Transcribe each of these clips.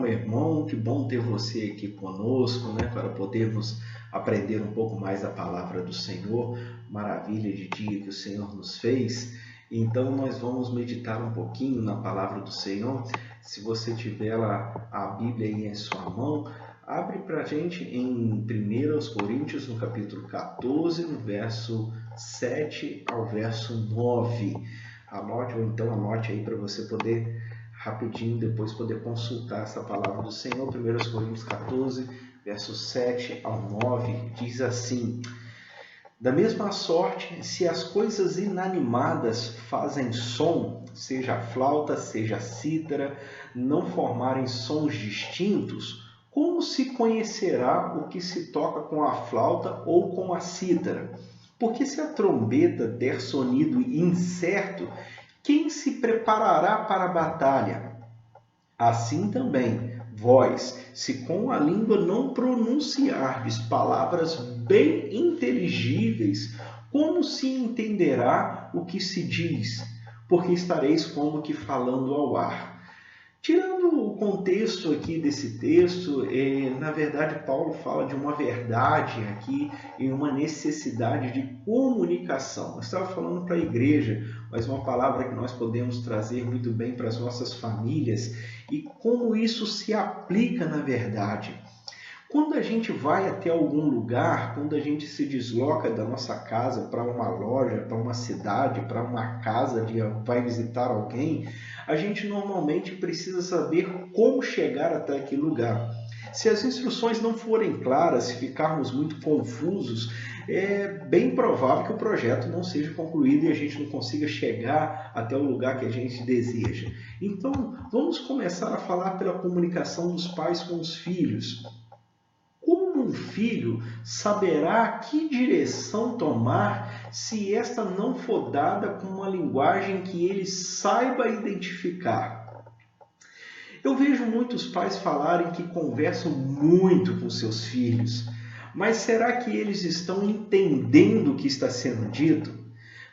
meu irmão, que bom ter você aqui conosco, né, para podermos aprender um pouco mais da palavra do Senhor. Maravilha de dia que o Senhor nos fez. Então nós vamos meditar um pouquinho na palavra do Senhor. Se você tiver lá a Bíblia aí em sua mão, abre para a gente em 1 Coríntios, no capítulo 14, no verso 7 ao verso 9. Anote, ou então anote aí para você poder rapidinho depois poder consultar essa palavra do Senhor. 1 Coríntios 14, versos 7 ao 9, diz assim: da mesma sorte, se as coisas inanimadas fazem som, seja a flauta, seja a cítara, não formarem sons distintos, como se conhecerá o que se toca com a flauta ou com a cítara? Porque se a trombeta der sonido incerto, quem se preparará para a batalha? Assim também, vós, se com a língua não pronunciardes palavras bem inteligíveis, como se entenderá o que se diz? Porque estareis como que falando ao ar. Tirando o contexto aqui desse texto, na verdade Paulo fala de uma verdade aqui e uma necessidade de comunicação. Eu estava falando para a igreja, mas uma palavra que nós podemos trazer muito bem para as nossas famílias e como isso se aplica na verdade. Quando a gente vai até algum lugar, quando a gente se desloca da nossa casa para uma loja, para uma cidade, para uma casa, vai visitar alguém, a gente normalmente precisa saber como chegar até aquele lugar. Se as instruções não forem claras, se ficarmos muito confusos, é bem provável que o projeto não seja concluído e a gente não consiga chegar até o lugar que a gente deseja. Então, vamos começar a falar pela comunicação dos pais com os filhos. Como um filho saberá que direção tomar se esta não for dada com uma linguagem que ele saiba identificar? Eu vejo muitos pais falarem que conversam muito com seus filhos, mas será que eles estão entendendo o que está sendo dito?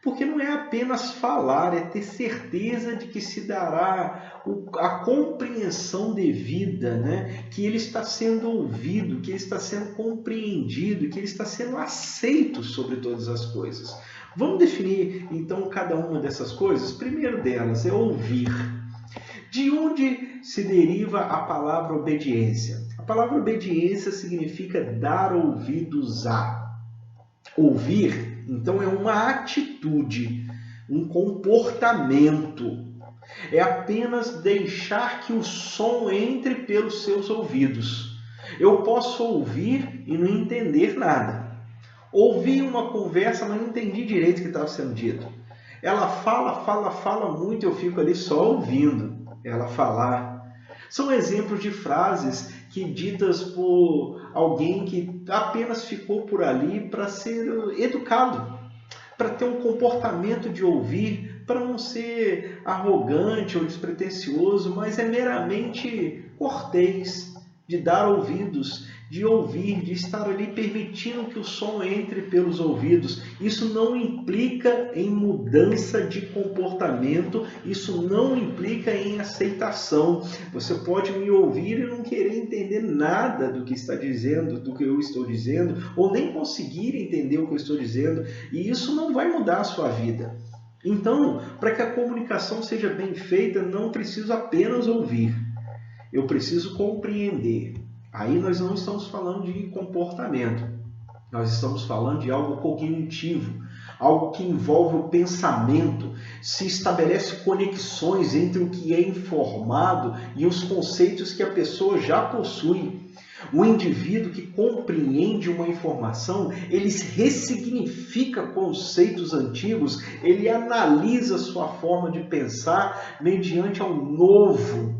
Porque não é apenas falar, é ter certeza de que se dará a compreensão devida, né? Que ele está sendo ouvido, que ele está sendo compreendido, que ele está sendo aceito sobre todas as coisas. Vamos definir então cada uma dessas coisas? Primeiro delas é ouvir. De onde se deriva a palavra obediência? A palavra obediência significa dar ouvidos a. Ouvir, então, é uma atitude, um comportamento. É apenas deixar que o som entre pelos seus ouvidos. Eu posso ouvir e não entender nada. Ouvi uma conversa, mas não entendi direito o que estava sendo dito. Ela fala muito, eu fico ali só ouvindo ela falar. São exemplos de frases que ditas por alguém que apenas ficou por ali para ser educado, para ter um comportamento de ouvir, para não ser arrogante ou despretensioso, mas é meramente cortês, de dar ouvidos, de ouvir, de estar ali permitindo que o som entre pelos ouvidos. Isso não implica em mudança de comportamento, isso não implica em aceitação. Você pode me ouvir e não querer entender nada do que está dizendo, do que eu estou dizendo, ou nem conseguir entender o que eu estou dizendo, e isso não vai mudar a sua vida. Então, para que a comunicação seja bem feita, não preciso apenas ouvir. Eu preciso compreender. Aí nós não estamos falando de comportamento. Nós estamos falando de algo cognitivo, algo que envolve o pensamento, se estabelece conexões entre o que é informado e os conceitos que a pessoa já possui. O indivíduo que compreende uma informação, ele ressignifica conceitos antigos, ele analisa sua forma de pensar mediante ao novo,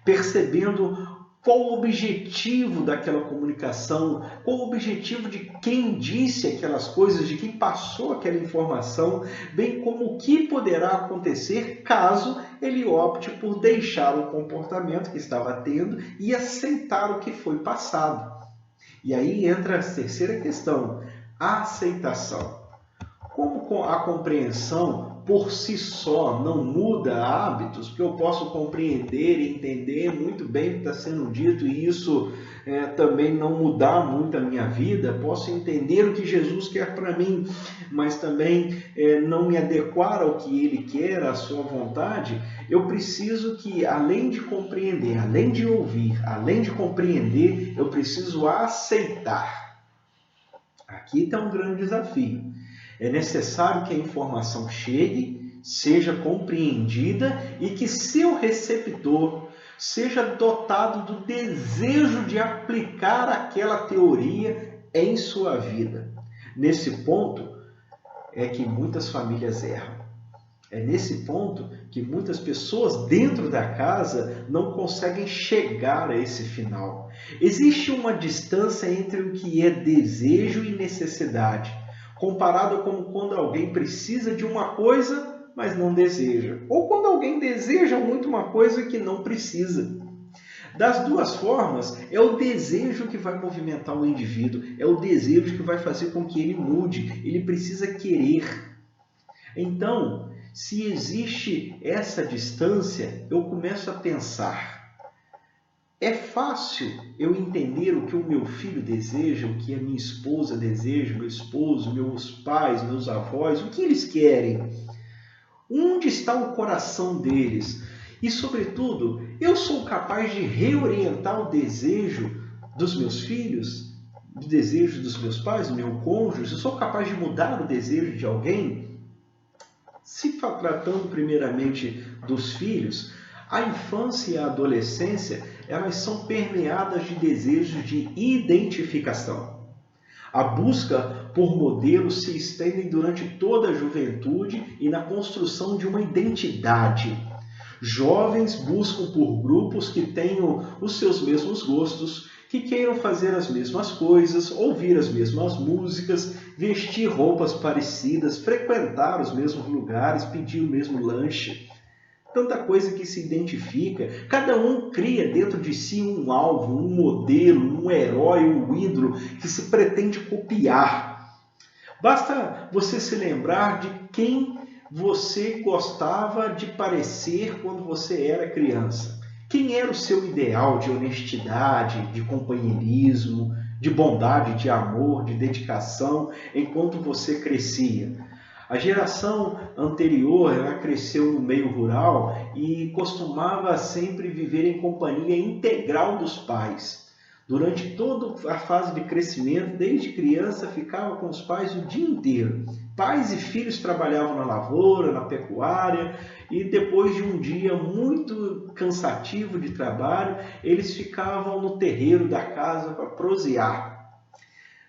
percebendo qual o objetivo daquela comunicação, qual o objetivo de quem disse aquelas coisas, de quem passou aquela informação, bem como o que poderá acontecer caso ele opte por deixar o comportamento que estava tendo e aceitar o que foi passado. E aí entra a terceira questão, a aceitação. Como a compreensão por si só não muda hábitos, porque eu posso compreender e entender muito bem o que está sendo dito e isso também não mudar muito a minha vida, posso entender o que Jesus quer para mim, mas também não me adequar ao que Ele quer, à sua vontade. Eu preciso que, além de compreender, além de ouvir, além de compreender, eu preciso aceitar. Aqui está um grande desafio. É necessário que a informação chegue, seja compreendida e que seu receptor seja dotado do desejo de aplicar aquela teoria em sua vida. Nesse ponto é que muitas famílias erram. É nesse ponto que muitas pessoas dentro da casa não conseguem chegar a esse final. Existe uma distância entre o que é desejo e necessidade, comparado com quando alguém precisa de uma coisa, mas não deseja. Ou quando alguém deseja muito uma coisa que não precisa. Das duas formas, é o desejo que vai movimentar o indivíduo, é o desejo que vai fazer com que ele mude, ele precisa querer. Então, se existe essa distância, eu começo a pensar, é fácil eu entender o que o meu filho deseja, o que a minha esposa deseja, meu esposo, meus pais, meus avós, o que eles querem? Onde está o coração deles? E, sobretudo, eu sou capaz de reorientar o desejo dos meus filhos, o desejo dos meus pais, do meu cônjuge? Eu sou capaz de mudar o desejo de alguém? Se tratando primeiramente dos filhos, a infância e a adolescência, elas são permeadas de desejos de identificação. A busca por modelos se estende durante toda a juventude e na construção de uma identidade. Jovens buscam por grupos que tenham os seus mesmos gostos, que queiram fazer as mesmas coisas, ouvir as mesmas músicas, vestir roupas parecidas, frequentar os mesmos lugares, pedir o mesmo lanche. Tanta coisa que se identifica, cada um cria dentro de si um alvo, um modelo, um herói, um ídolo que se pretende copiar. Basta você se lembrar de quem você gostava de parecer quando você era criança. Quem era o seu ideal de honestidade, de companheirismo, de bondade, de amor, de dedicação enquanto você crescia? A geração anterior, ela cresceu no meio rural e costumava sempre viver em companhia integral dos pais. Durante toda a fase de crescimento, desde criança, ficava com os pais o dia inteiro. Pais e filhos trabalhavam na lavoura, na pecuária, e depois de um dia muito cansativo de trabalho, eles ficavam no terreiro da casa para prosear.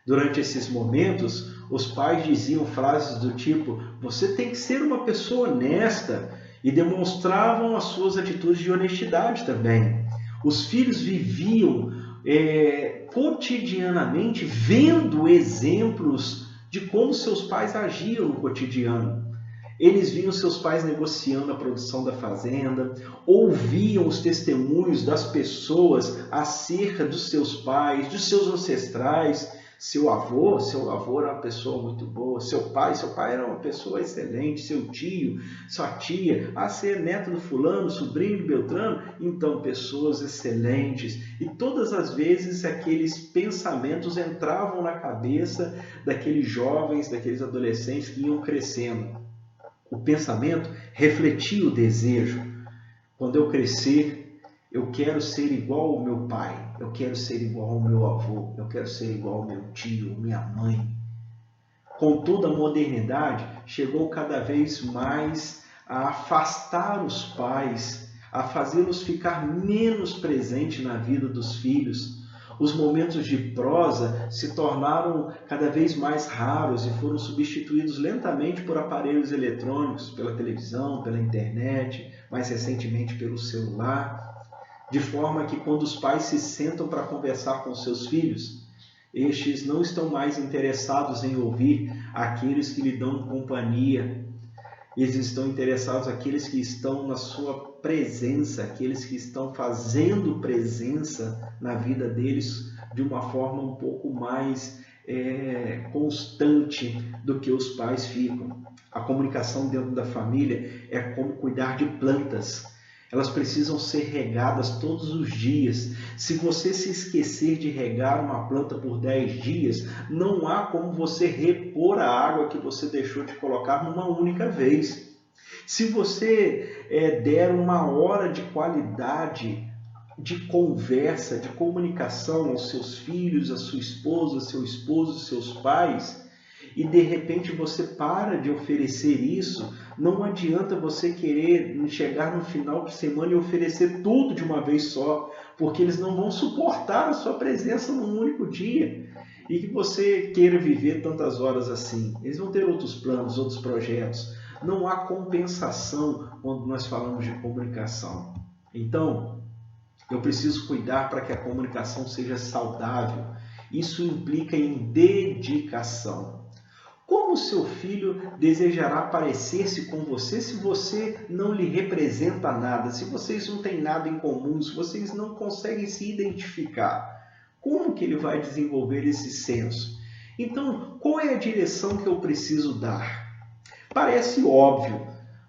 Durante esses momentos, os pais diziam frases do tipo: você tem que ser uma pessoa honesta, e demonstravam as suas atitudes de honestidade também. Os filhos viviam cotidianamente vendo exemplos de como seus pais agiam no cotidiano. Eles viam seus pais negociando a produção da fazenda, ouviam os testemunhos das pessoas acerca dos seus pais, dos seus ancestrais. Seu avô era uma pessoa muito boa, seu pai era uma pessoa excelente, seu tio, sua tia, você é neto do fulano, sobrinho do Beltrano, então pessoas excelentes. E todas as vezes aqueles pensamentos entravam na cabeça daqueles jovens, daqueles adolescentes que iam crescendo. O pensamento refletia o desejo. Quando eu crescer, eu quero ser igual ao meu pai, eu quero ser igual ao meu avô, eu quero ser igual ao meu tio, minha mãe. Contudo, a modernidade chegou cada vez mais a afastar os pais, a fazê-los ficar menos presentes na vida dos filhos. Os momentos de prosa se tornaram cada vez mais raros e foram substituídos lentamente por aparelhos eletrônicos, pela televisão, pela internet, mais recentemente pelo celular. De forma que quando os pais se sentam para conversar com seus filhos, estes não estão mais interessados em ouvir aqueles que lhe dão companhia. Eles estão interessados naqueles que estão na sua presença, aqueles que estão fazendo presença na vida deles de uma forma um pouco mais constante do que os pais ficam. A comunicação dentro da família é como cuidar de plantas. Elas precisam ser regadas todos os dias. Se você se esquecer de regar uma planta por 10 dias, não há como você repor a água que você deixou de colocar numa única vez. Se você der uma hora de qualidade de conversa, de comunicação aos seus filhos, à sua esposa, seu esposo, seus pais, e de repente você para de oferecer isso, não adianta você querer chegar no final de semana e oferecer tudo de uma vez só, porque eles não vão suportar a sua presença num único dia. E que você queira viver tantas horas assim. Eles vão ter outros planos, outros projetos. Não há compensação quando nós falamos de comunicação. Então, eu preciso cuidar para que a comunicação seja saudável. Isso implica em dedicação. Como seu filho desejará parecer-se com você se você não lhe representa nada, se vocês não têm nada em comum, se vocês não conseguem se identificar? Como que ele vai desenvolver esse senso? Então, qual é a direção que eu preciso dar? Parece óbvio,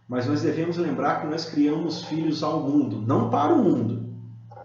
mas nós devemos lembrar que nós criamos filhos ao mundo, não para o mundo.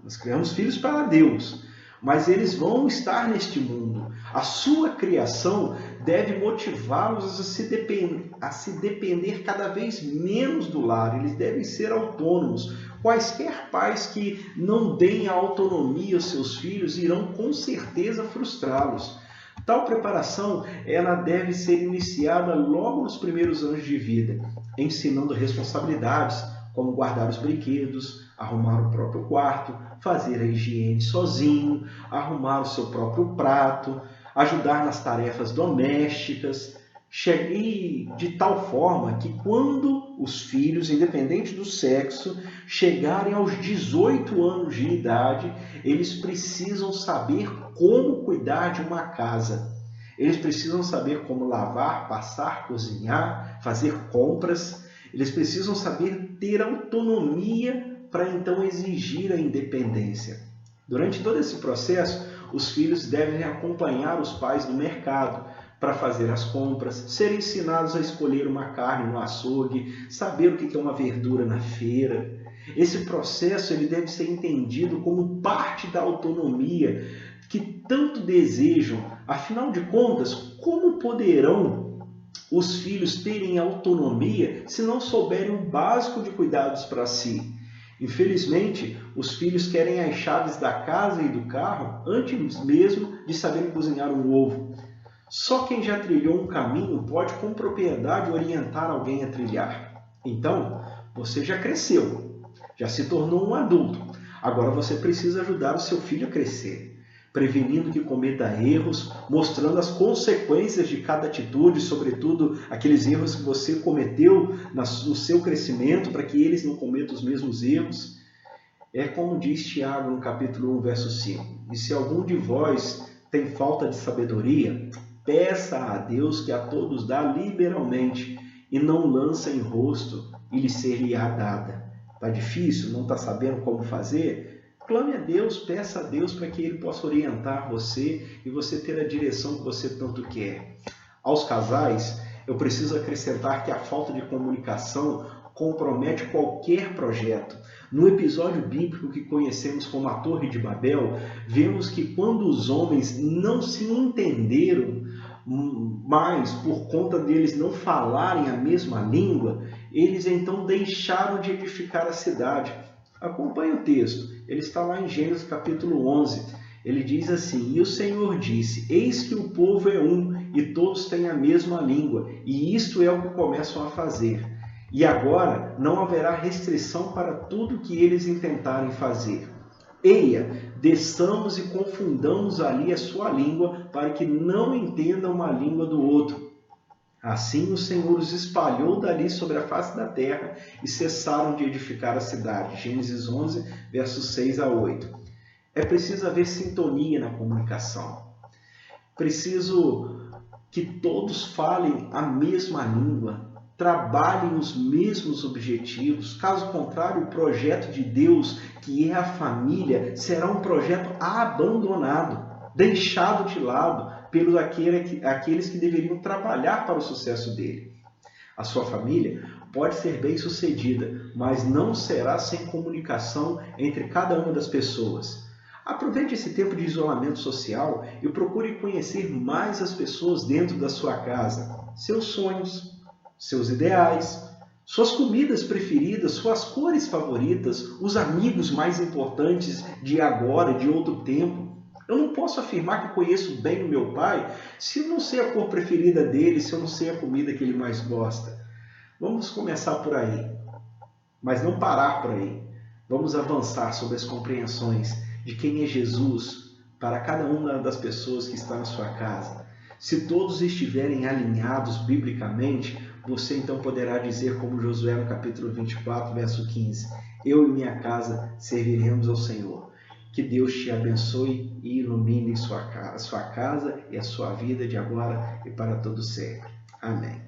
Nós criamos filhos para Deus, mas eles vão estar neste mundo. A sua criação deve motivá-los a se depender cada vez menos do lar. Eles devem ser autônomos. Quaisquer pais que não deem a autonomia aos seus filhos irão com certeza frustrá-los. Tal preparação ela deve ser iniciada logo nos primeiros anos de vida, ensinando responsabilidades, como guardar os brinquedos, arrumar o próprio quarto, fazer a higiene sozinho, arrumar o seu próprio prato, ajudar nas tarefas domésticas, e de tal forma que quando os filhos, independente do sexo, chegarem aos 18 anos de idade, eles precisam saber como cuidar de uma casa. Eles precisam saber como lavar, passar, cozinhar, fazer compras. Eles precisam saber ter autonomia para então exigir a independência. Durante todo esse processo, os filhos devem acompanhar os pais no mercado para fazer as compras, ser ensinados a escolher uma carne no açougue, saber o que é uma verdura na feira. Esse processo ele deve ser entendido como parte da autonomia que tanto desejam. Afinal de contas, como poderão os filhos terem autonomia se não souberem o básico de cuidados para si? Infelizmente, os filhos querem as chaves da casa e do carro antes mesmo de saberem cozinhar um ovo. Só quem já trilhou um caminho pode com propriedade orientar alguém a trilhar. Então, você já cresceu, já se tornou um adulto. Agora você precisa ajudar o seu filho a crescer, prevenindo que cometa erros, mostrando as consequências de cada atitude, sobretudo aqueles erros que você cometeu no seu crescimento, para que eles não cometam os mesmos erros. É como diz Tiago no capítulo 1, verso 5. E se algum de vós tem falta de sabedoria, peça a Deus que a todos dá liberalmente e não lança em rosto e lhe ser-lhe-á dada. Está difícil? Não está sabendo como fazer? Clame a Deus, peça a Deus para que Ele possa orientar você e você ter a direção que você tanto quer. Aos casais, eu preciso acrescentar que a falta de comunicação compromete qualquer projeto. No episódio bíblico que conhecemos como a Torre de Babel, vemos que quando os homens não se entenderam mais por conta deles não falarem a mesma língua, eles então deixaram de edificar a cidade. Acompanhe o texto, ele está lá em Gênesis capítulo 11. Ele diz assim: E o Senhor disse, eis que o povo é um, e todos têm a mesma língua, e isto é o que começam a fazer. E agora não haverá restrição para tudo que eles intentarem fazer. Eia, desçamos e confundamos ali a sua língua, para que não entendam uma língua do outro. Assim o Senhor os espalhou dali sobre a face da terra e cessaram de edificar a cidade. Gênesis 11, versos 6 a 8. É preciso haver sintonia na comunicação. Preciso que todos falem a mesma língua, trabalhem os mesmos objetivos. Caso contrário, o projeto de Deus, que é a família, será um projeto abandonado, deixado de lado pelos aqueles que deveriam trabalhar para o sucesso dele. A sua família pode ser bem-sucedida, mas não será sem comunicação entre cada uma das pessoas. Aproveite esse tempo de isolamento social e procure conhecer mais as pessoas dentro da sua casa, seus sonhos, seus ideais, suas comidas preferidas, suas cores favoritas, os amigos mais importantes de agora, de outro tempo. Eu não posso afirmar que conheço bem o meu pai se eu não sei a cor preferida dele, se eu não sei a comida que ele mais gosta. Vamos começar por aí, mas não parar por aí. Vamos avançar sobre as compreensões de quem é Jesus para cada uma das pessoas que está na sua casa. Se todos estiverem alinhados biblicamente, você então poderá dizer como Josué no capítulo 24, verso 15, eu e minha casa serviremos ao Senhor. Que Deus te abençoe e ilumine a sua casa e a sua vida de agora e para todo sempre. Amém.